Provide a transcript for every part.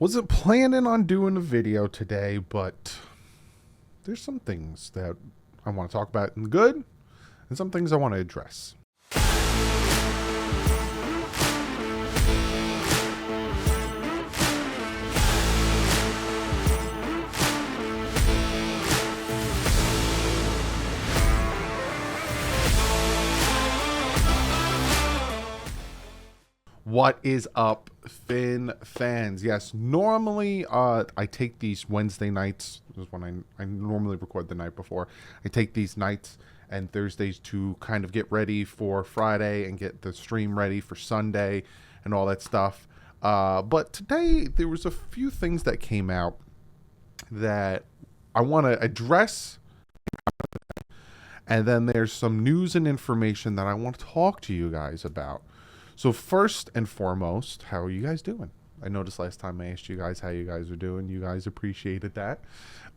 Wasn't planning on doing a video today, but there's some things that I want to talk about in good and some things I want to address. What is up, Finn fans? Yes, normally I take these Wednesday nights. This is when I normally record the night before. I take these nights and Thursdays to kind of get ready for Friday and get the stream ready for Sunday and all that stuff. But today there was a few things that came out that I want to address. And then there's some news and information that I want to talk to you guys about. So first and foremost, how are you guys doing? I noticed last time I asked you guys how you guys are doing. You guys appreciated that.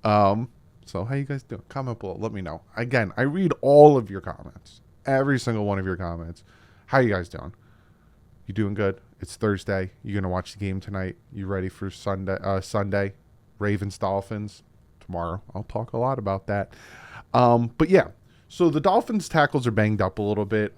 So how you guys doing? Comment below. Let me know. Again, I read all of your comments. Every single one of your comments. How you guys doing? You doing good? It's Thursday. You going to watch the game tonight? You ready for Sunday? Ravens, Dolphins. Tomorrow. I'll talk a lot about that. But yeah. So the Dolphins tackles are banged up a little bit.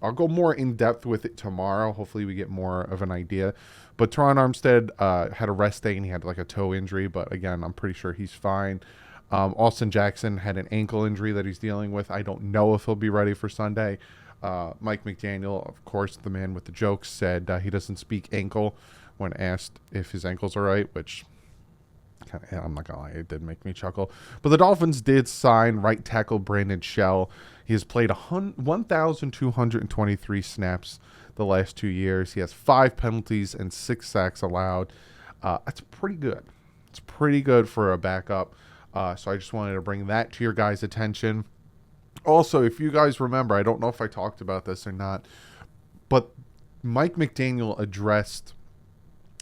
I'll go more in depth with it tomorrow. Hopefully we get more of an idea. But Teron Armstead had a rest day and he had like a toe injury. But again, I'm pretty sure he's fine. Austin Jackson had an ankle injury that he's dealing with. I don't know if he'll be ready for Sunday. Mike McDaniel, of course, the man with the jokes, said he doesn't speak ankle when asked if his ankle's all right, which I'm not going to lie, it did make me chuckle. But the Dolphins did sign right tackle Brandon Shell. He has played 1,223 snaps the last 2 years. He has 5 penalties and 6 sacks allowed. That's pretty good. It's pretty good for a backup. So I just wanted to bring that to your guys' attention. Also, if you guys remember, I don't know if I talked about this or not, but Mike McDaniel addressed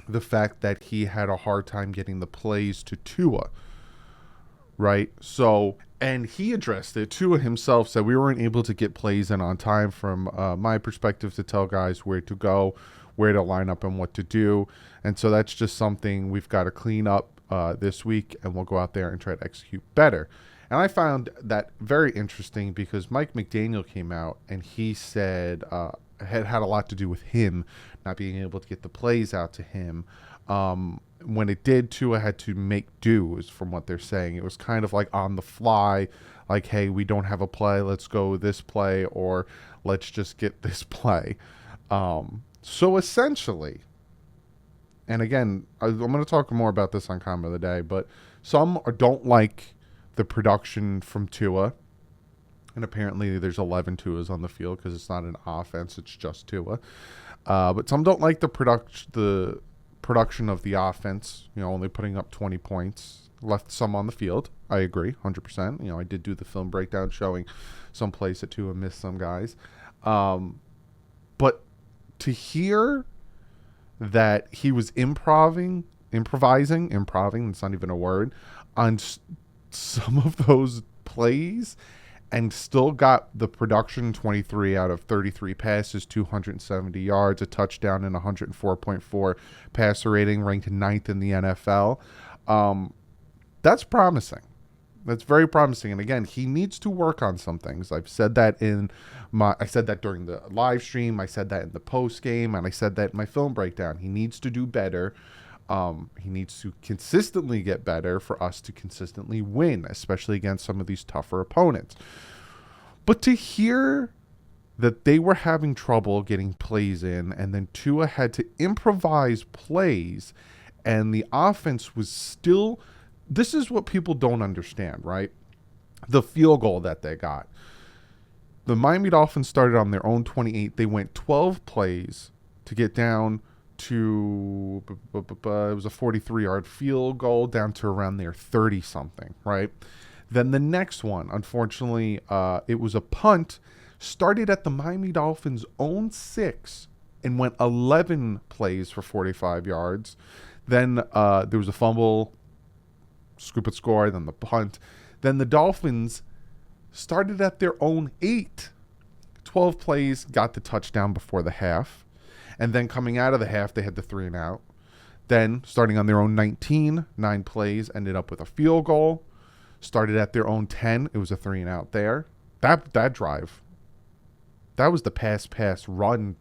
the fact that he had a hard time getting the plays to Tua, right? So, and he addressed it. Tua himself said we weren't able to get plays in on time from my perspective to tell guys where to go, where to line up and what to do. And so that's just something we've got to clean up this week, and we'll go out there and try to execute better. And I found that very interesting because Mike McDaniel came out and he said had a lot to do with him not being able to get the plays out to him. When it did, Tua had to make do, is from what they're saying. It was kind of like on the fly, like, hey, we don't have a play, let's go this play, or let's just get this play. So essentially, and again, I'm going to talk more about this on Comment of the Day, but some don't like the production from Tua. And apparently there's 11 Tuas on the field because it's not an offense, it's just Tua. But some don't like the production of the offense, only putting up 20 points. Left some on the field. I agree, 100%. I did do the film breakdown showing some plays that Tua missed some guys. But to hear that he was improvising, it's not even a word, on some of those plays and still got the production, 23 out of 33 passes, 270 yards, a touchdown, and 104.4 passer rating, ranked 9th in the NFL. That's promising. That's very promising. And again, he needs to work on some things. I've said that I said that during the live stream. I said that in the post game, and I said that in my film breakdown. He needs to do better. He needs to consistently get better for us to consistently win, especially against some of these tougher opponents. But to hear that they were having trouble getting plays in, and then Tua had to improvise plays, and the offense was still... This is what people don't understand, right? The field goal that they got. The Miami Dolphins started on their own 28. They went 12 plays to get down to, it was a 43-yard field goal down to around their 30-something, right? Then the next one, unfortunately, it was a punt, started at the Miami Dolphins' own 6 and went 11 plays for 45 yards. Then there was a fumble, scoop and score, then the punt. Then the Dolphins started at their own 8, 12 plays, got the touchdown before the half. And then coming out of the half, they had the 3 and out. Then, starting on their own 19, 9 plays, ended up with a field goal. Started at their own 10. It was a 3 and out there. That drive, that was the pass run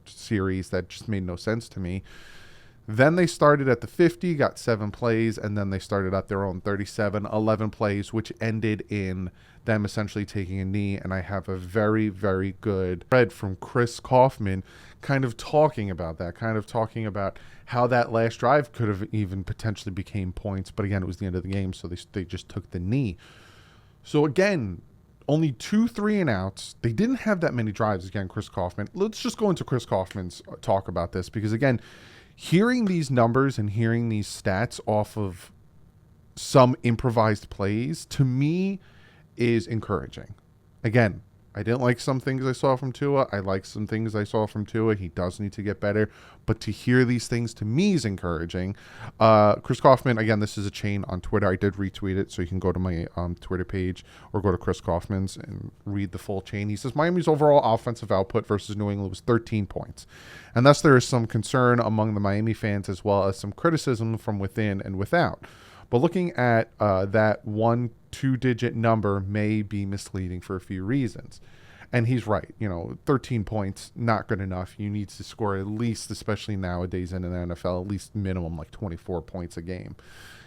series that just made no sense to me. Then they started at the 50, got 7 plays, and then they started at their own 37, 11 plays, which ended in them essentially taking a knee. And I have a very, very good thread from Chris Kaufman kind of talking about that, kind of talking about how that last drive could have even potentially became points. But again, it was the end of the game, so they just took the knee. So again, only 2 3 and outs. They didn't have that many drives. Again, Chris Kaufman. Let's just go into Chris Kaufman's talk about this, because again, hearing these numbers and hearing these stats off of some improvised plays, to me, is encouraging. Again, I didn't like some things I saw from Tua. I like some things I saw from Tua. He does need to get better. But to hear these things, to me, is encouraging. Chris Kaufman, again, this is a chain on Twitter. I did retweet it, so you can go to my Twitter page or go to Chris Kaufman's and read the full chain. He says, Miami's overall offensive output versus New England was 13 points. And thus there is some concern among the Miami fans, as well as some criticism from within and without. But looking at that 1-2-digit number may be misleading for a few reasons. And he's right. 13 points, not good enough. You need to score at least, especially nowadays in the NFL, at least minimum like 24 points a game.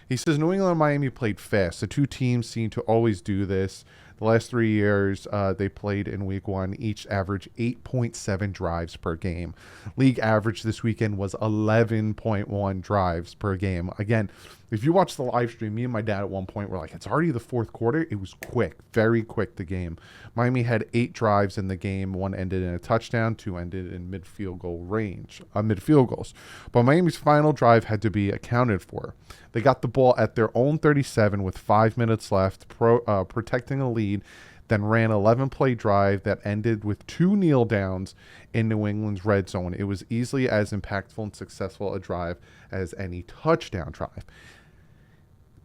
He says New England and Miami played fast. The two teams seem to always do this. The last 3 years they played in week 1, each averaged 8.7 drives per game. League average this weekend was 11.1 drives per game. Again, if you watch the live stream, me and my dad at one point were like, it's already the fourth quarter. It was quick, very quick, the game. Miami had 8 drives in the game. 1 ended in a touchdown, 2 ended in mid-field goals. But Miami's final drive had to be accounted for. They got the ball at their own 37 with 5 minutes left, protecting a lead, then ran 11-play drive that ended with 2 kneel downs in New England's red zone. It was easily as impactful and successful a drive as any touchdown drive.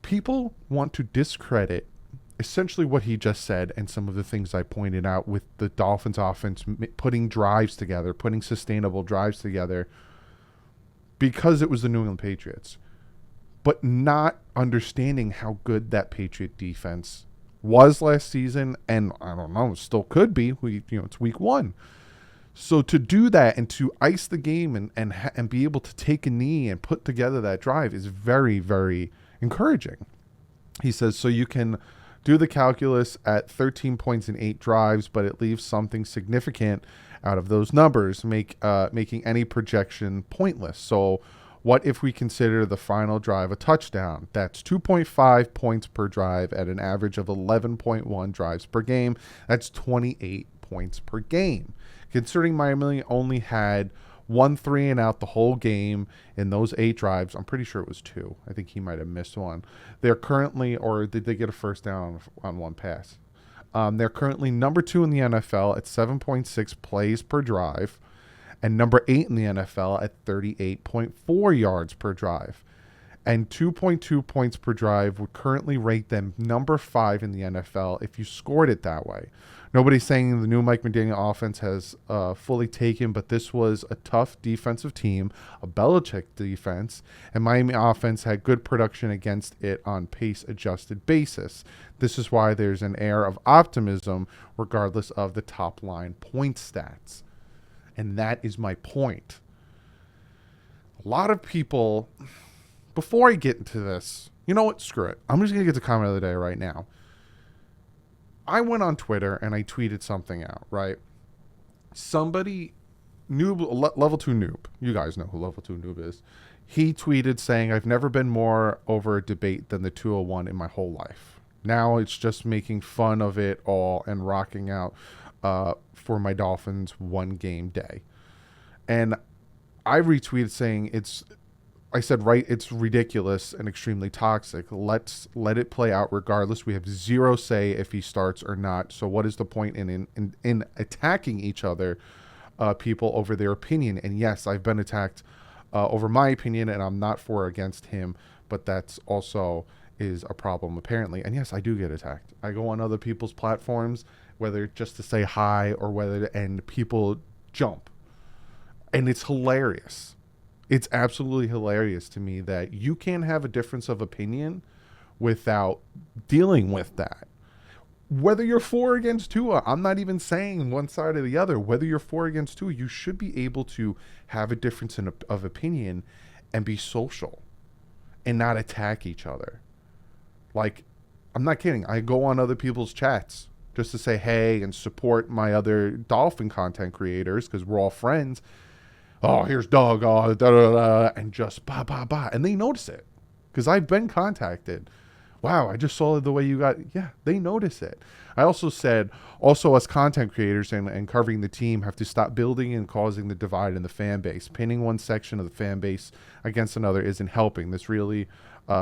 People want to discredit essentially what he just said and some of the things I pointed out with the Dolphins offense putting drives together, putting sustainable drives together, because it was the New England Patriots, but not understanding how good that Patriot defense was last season, and I don't know, still could be. It's week 1. So to do that and to ice the game and be able to take a knee and put together that drive is very, very encouraging. He says, so you can do the calculus at 13 points in 8 drives, but it leaves something significant out of those numbers, making any projection pointless. So what if we consider the final drive a touchdown? That's 2.5 points per drive at an average of 11.1 drives per game. That's 28 points per game. Considering Miami only had 1 3 and out the whole game in those 8 drives, I'm pretty sure it was 2. I think he might have missed one. They're currently, or did they get a first down on 1 pass? They're currently number 2 in the NFL at 7.6 plays per drive, and number 8 in the NFL at 38.4 yards per drive. And 2.2 points per drive would currently rate them number 5 in the NFL if you scored it that way. Nobody's saying the new Mike McDaniel offense has fully taken, but this was a tough defensive team, a Belichick defense, and Miami offense had good production against it on pace-adjusted basis. This is why there's an air of optimism regardless of the top-line point stats. And that is my point. A lot of people, before I get into this, you know what? Screw it. I'm just going to get the comment of the day right now. I went on Twitter and I tweeted something out, right? Somebody, level 2 noob, you guys know who level 2 noob is. He tweeted saying, I've never been more over a debate than the 201 in my whole life. Now it's just making fun of it all and rocking out for my Dolphins 1 game day. And I retweeted saying it's ridiculous and extremely toxic. Let's let it play out regardless. We have zero say if he starts or not. So what is the point in attacking each other, people over their opinion? And yes, I've been attacked over my opinion, and I'm not for or against him, but that's also is a problem apparently. And yes, I do get attacked. I go on other people's platforms, whether just to say hi or and people jump. And it's hilarious. It's absolutely hilarious to me that you can't have a difference of opinion without dealing with that. Whether you're for or against Tua, I'm not even saying one side or the other. Whether you're for or against Tua, you should be able to have a difference of opinion and be social and not attack each other. Like, I'm not kidding. I go on other people's chats just to say hey and support my other Dolphin content creators because we're all friends. Oh, here's Doug, oh, da, da, da, and just bah, bah, bah. And they notice it because I've been contacted. Wow, I just saw the way you got. Yeah, they notice it. I also said, also us content creators and covering the team have to stop building and causing the divide in the fan base. Pinning one section of the fan base against another isn't helping. This really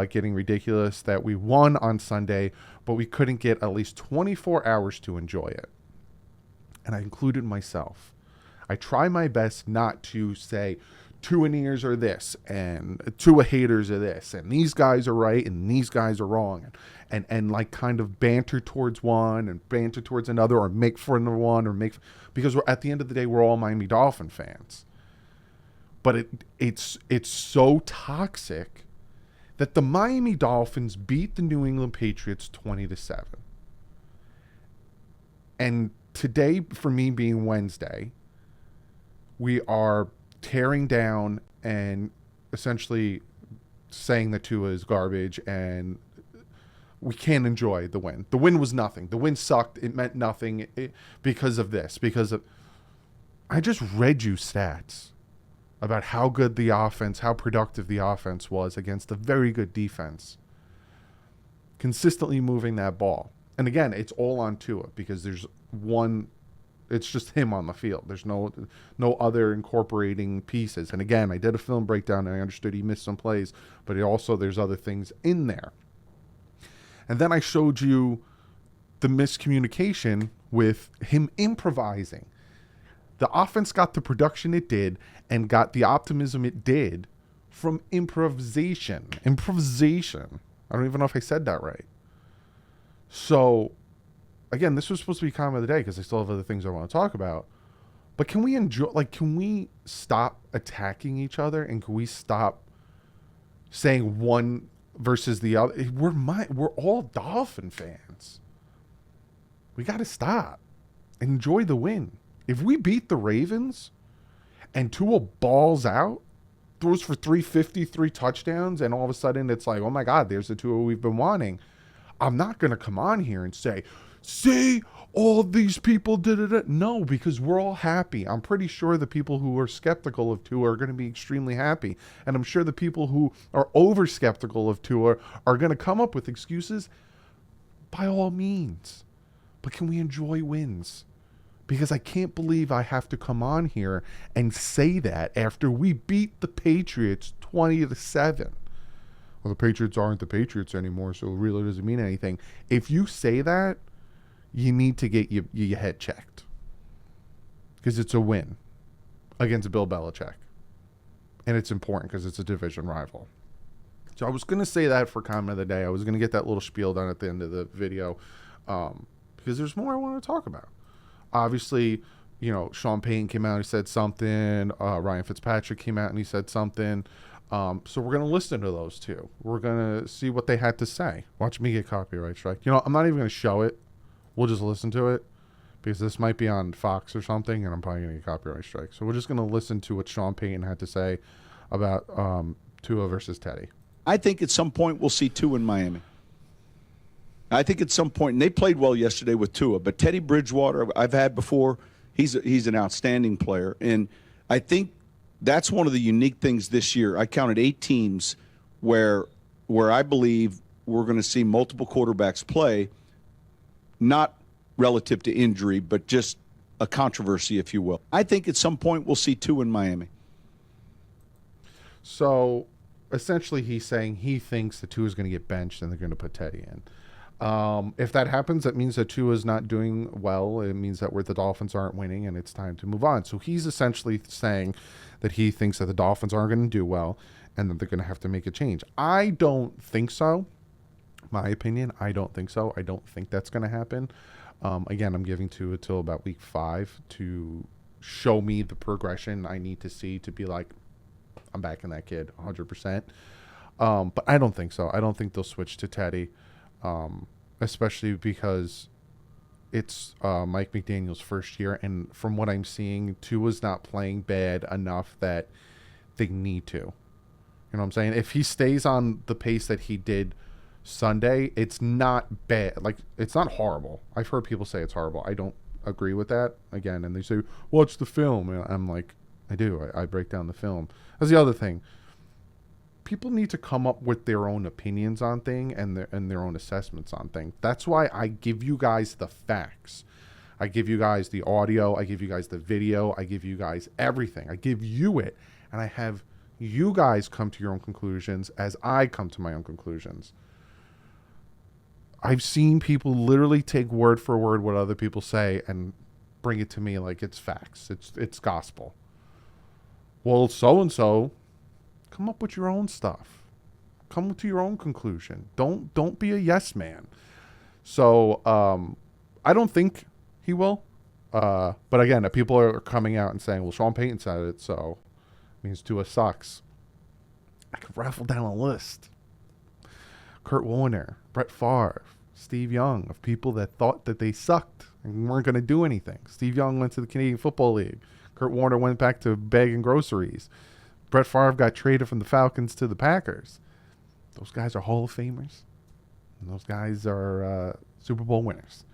getting ridiculous that we won on Sunday, but we couldn't get at least 24 hours to enjoy it. And I included myself. I try my best not to say Tua-neers are this and Tua haters are this and these guys are right and these guys are wrong and like kind of banter towards one and banter towards another or make fun of one or because we're at the end of the day we're all Miami Dolphin fans. But it's so toxic that the Miami Dolphins beat the New England Patriots 20-7. And today, for me being Wednesday, we are tearing down and essentially saying that Tua is garbage and we can't enjoy the win. The win was nothing. The win sucked. It meant nothing because of this. I just read you stats about how good the offense, how productive the offense was against a very good defense. Consistently moving that ball. And again, it's all on Tua because there's one... It's just him on the field. There's no other incorporating pieces. And again, I did a film breakdown and I understood he missed some plays, but there's other things in there. And then I showed you the miscommunication with him improvising. The offense got the production it did and got the optimism it did from improvisation. Improvisation. I don't even know if I said that right. So... Again, this was supposed to be comment of the day because I still have other things I want to talk about. But can we stop attacking each other and can we stop saying one versus the other? We're all Dolphin fans. We got to stop. Enjoy the win. If we beat the Ravens and Tua balls out, throws for 350, 3 touchdowns, and all of a sudden it's like, oh my God, there's the Tua we've been wanting. I'm not going to come on here and say, see, all these people did it. No, because we're all happy. I'm pretty sure the people who are skeptical of Tua are going to be extremely happy. And I'm sure the people who are over skeptical of Tua are going to come up with excuses by all means. But can we enjoy wins? Because I can't believe I have to come on here and say that after we beat the Patriots 20-7. Well, the Patriots aren't the Patriots anymore, so it really doesn't mean anything. If you say that, you need to get your head checked. Because it's a win against Bill Belichick. And it's important because it's a division rival. So I was going to say that for comment of the day. I was going to get that little spiel done at the end of the video. Because there's more I want to talk about. Obviously, Sean Payton came out and he said something. Ryan Fitzpatrick came out and he said something. So we're going to listen to those two. We're going to see what they had to say. Watch me get copyright strike. I'm not even going to show it. We'll just listen to it because this might be on Fox or something and I'm probably going to get copyright strike. So we're just going to listen to what Sean Payton had to say about Tua versus Teddy. I think at some point we'll see Tua in Miami. I think at some point, and they played well yesterday with Tua, but Teddy Bridgewater I've had before. He's an outstanding player. And I think that's one of the unique things this year. I counted 8 teams where I believe we're going to see multiple quarterbacks play, not relative to injury, but just a controversy, if you will. I think at some point we'll see Tua in Miami. So essentially he's saying he thinks that Tua is going to get benched and they're going to put Teddy in. If that happens, that means that Tua is not doing well. It means that the Dolphins aren't winning and it's time to move on. So he's essentially saying that he thinks that the Dolphins aren't going to do well and that they're going to have to make a change. I don't think so. My opinion, I don't think so. I don't think that's going to happen. Again, I'm giving Tua till about week 5 to show me the progression I need to see to be like, I'm backing that kid 100%. But I don't think so. I don't think they'll switch to Teddy, especially because it's Mike McDaniel's first year, and from what I'm seeing, Tua's not playing bad enough that they need to. You know what I'm saying? If he stays on the pace that he did Sunday, it's not bad. Like, it's not horrible. I've heard people say it's horrible. I don't agree with that. Again, and they say, watch the film. And I'm like, I do. I break down the film. That's the other thing. People need to come up with their own opinions on things and their own assessments on things. That's why I give you guys the facts. I give you guys the audio. I give you guys the video. I give you guys everything. I give you it. And I have you guys come to your own conclusions as I come to my own conclusions. I've seen people literally take word for word what other people say and bring it to me like it's facts. It's gospel. Well, so-and-so, come up with your own stuff. Come to your own conclusion. Don't be a yes man. So I don't think he will. But again, people are coming out and saying, well, Sean Payton said it, so it means Tua sucks. I could raffle down a list. Kurt Warner, Brett Favre, Steve Young, of people that thought that they sucked and weren't going to do anything. Steve Young went to the Canadian Football League. Kurt Warner went back to bagging groceries. Brett Favre got traded from the Falcons to the Packers. Those guys are Hall of Famers. And those guys are Super Bowl winners.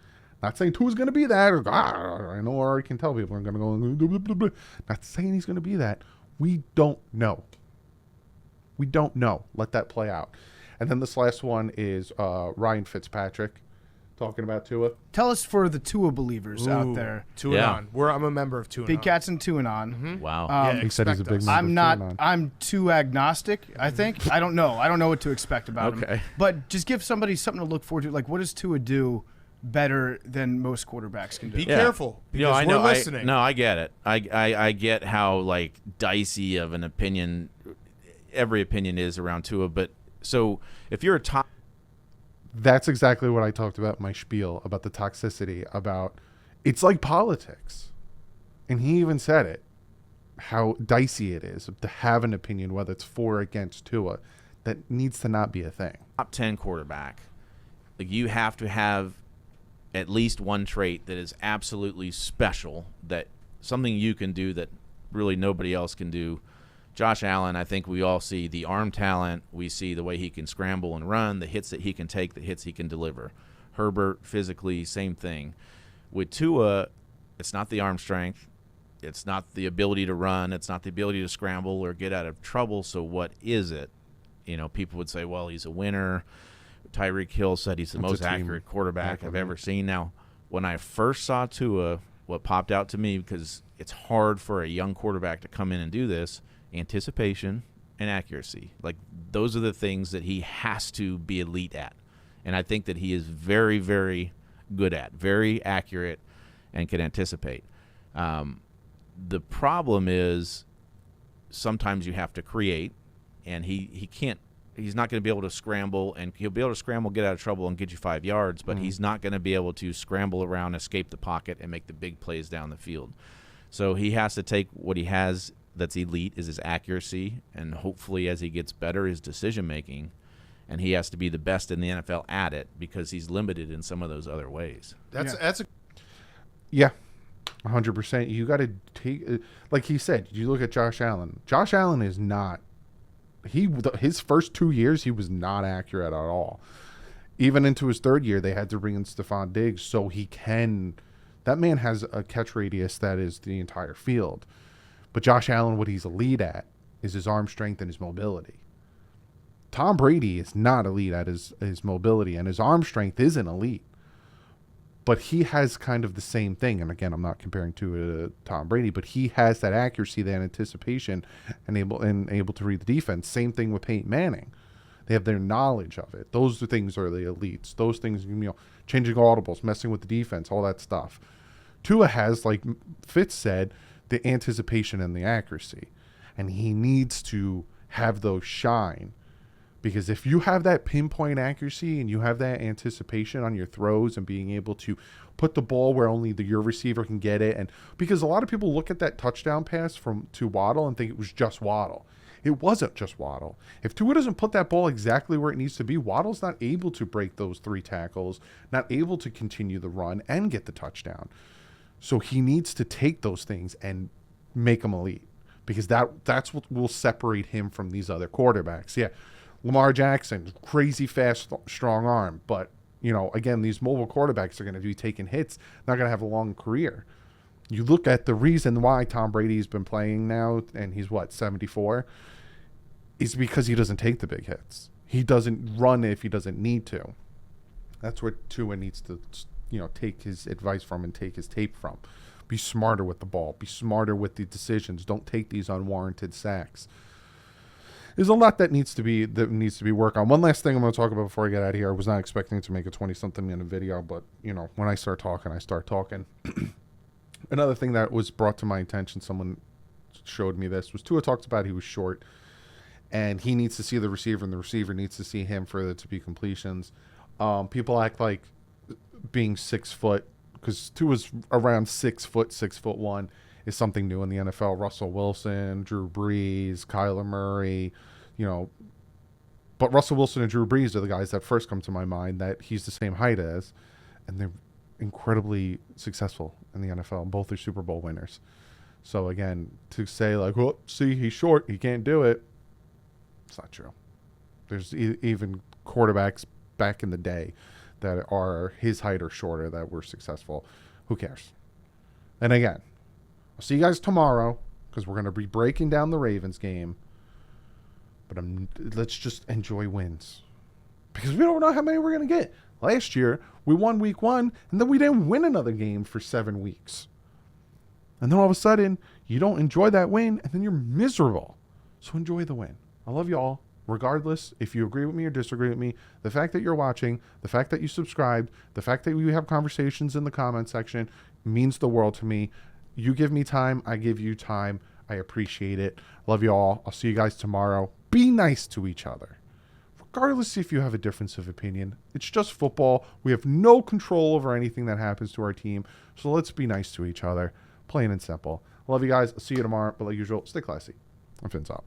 Not saying Tua's going to be that. Or, I know, or I can tell people are going to go. Blah, blah, blah. Not saying he's going to be that. We don't know. We don't know. Let that play out. And then this last one is Ryan Fitzpatrick talking about Tua. Tell us for the Tua believers out there. Two and on. I'm a member of Two and Big on. Cats and Two and on. Mm-hmm. Wow. He said he's a big member. I'm too agnostic, I think. I don't know. I don't know what to expect about him. But just give somebody something to look forward to. Like, what does Tua do better than most quarterbacks can do? Be careful. Because I know. we're listening. I get it. I get how, like, dicey of an opinion every opinion is around Tua. But so if you're a top. That's exactly what I talked about in my spiel about the toxicity, about it's like politics. And he even said it, how dicey it is to have an opinion, whether it's for or against Tua. That needs to not be a thing. Top 10 quarterback. Like, you have to have at least one trait that is absolutely special, that something you can do that really nobody else can do. Josh Allen, I think we all see the arm talent. We see the way he can scramble and run, the hits that he can take, the hits he can deliver. Herbert, physically, same thing. With Tua, it's not the arm strength. It's not the ability to run. It's not the ability to scramble or get out of trouble. So what is it? You know, people would say, well, he's a winner. Tyreek Hill said he's the most accurate quarterback I've ever seen. Now, when I first saw Tua, what popped out to me, because it's hard for a young quarterback to come in and do this, anticipation and accuracy. Like, those are the things that he has to be elite at. And I think that he is very, very good at, very accurate, and can anticipate. The problem is sometimes you have to create, and he can't. He's not going to be able to scramble, and he'll be able to scramble, get out of trouble, and get you 5 yards, but he's not going to be able to scramble around, escape the pocket, and make the big plays down the field. So he has to take what he has that's elite is his accuracy, and hopefully as he gets better, his decision-making, and he has to be the best in the NFL at it because he's limited in some of those other ways. Yeah, 100%. You got to take, like he said, you look at Josh Allen. Josh Allen is not, his first 2 years, he was not accurate at all. Even into his third year, they had to bring in Stephon Diggs so he can, that man has a catch radius that is the entire field. But Josh Allen, what he's elite at is his arm strength and his mobility. Tom Brady is not elite at his mobility, and his arm strength isn't elite. But he has kind of the same thing. And again, I'm not comparing to Tom Brady, but he has that accuracy, that anticipation, and able to read the defense. Same thing with Peyton Manning. They have their knowledge of it. Those things are the elites. Those things, changing audibles, messing with the defense, all that stuff. Tua has, like Fitz said, the anticipation and the accuracy. And he needs to have those shine. Because if you have that pinpoint accuracy and you have that anticipation on your throws and being able to put the ball where only your receiver can get it. And because a lot of people look at that touchdown pass to Waddle and think it was just Waddle. It wasn't just Waddle. If Tua doesn't put that ball exactly where it needs to be, Waddle's not able to break those 3 tackles, not able to continue the run and get the touchdown. So he needs to take those things and make them elite, because that's what will separate him from these other quarterbacks. Yeah, Lamar Jackson, crazy fast, strong arm, but again, these mobile quarterbacks are going to be taking hits, not going to have a long career. You look at the reason why Tom Brady's been playing now, and he's 74, is because he doesn't take the big hits. He doesn't run if he doesn't need to. That's where Tua needs to, take his advice from and take his tape from. Be smarter with the ball. Be smarter with the decisions. Don't take these unwarranted sacks. There's a lot that needs to be worked on. One last thing I'm going to talk about before I get out of here. I was not expecting to make a 20-something minute video, but when I start talking, I start talking. Another thing that was brought to my attention, someone showed me this, was Tua talked about he was short, and he needs to see the receiver, and the receiver needs to see him for there to be completions. People act like being 6 foot, because Tua's around 6 foot, 6'1", is something new in the NFL. Russell Wilson, Drew Brees, Kyler Murray, but Russell Wilson and Drew Brees are the guys that first come to my mind that he's the same height as, and they're incredibly successful in the NFL. Both are Super Bowl winners. So again, to say like, well, see, he's short, he can't do it, it's not true. There's even quarterbacks back in the day that are his height or shorter that were successful. Who cares? And again, I'll see you guys tomorrow, because we're going to be breaking down the Ravens game. But let's just enjoy wins, because we don't know how many we're going to get. Last year, we won week 1, and then we didn't win another game for 7 weeks. And then all of a sudden, you don't enjoy that win, and then you're miserable. So enjoy the win. I love you all. Regardless, if you agree with me or disagree with me, the fact that you're watching, the fact that you subscribed, the fact that we have conversations in the comment section means the world to me. You give me time, I give you time. I appreciate it. Love you all. I'll see you guys tomorrow. Be nice to each other, regardless if you have a difference of opinion. It's just football. We have no control over anything that happens to our team. So let's be nice to each other. Plain and simple. Love you guys. I'll see you tomorrow. But like usual, stay classy. I'm Fins out.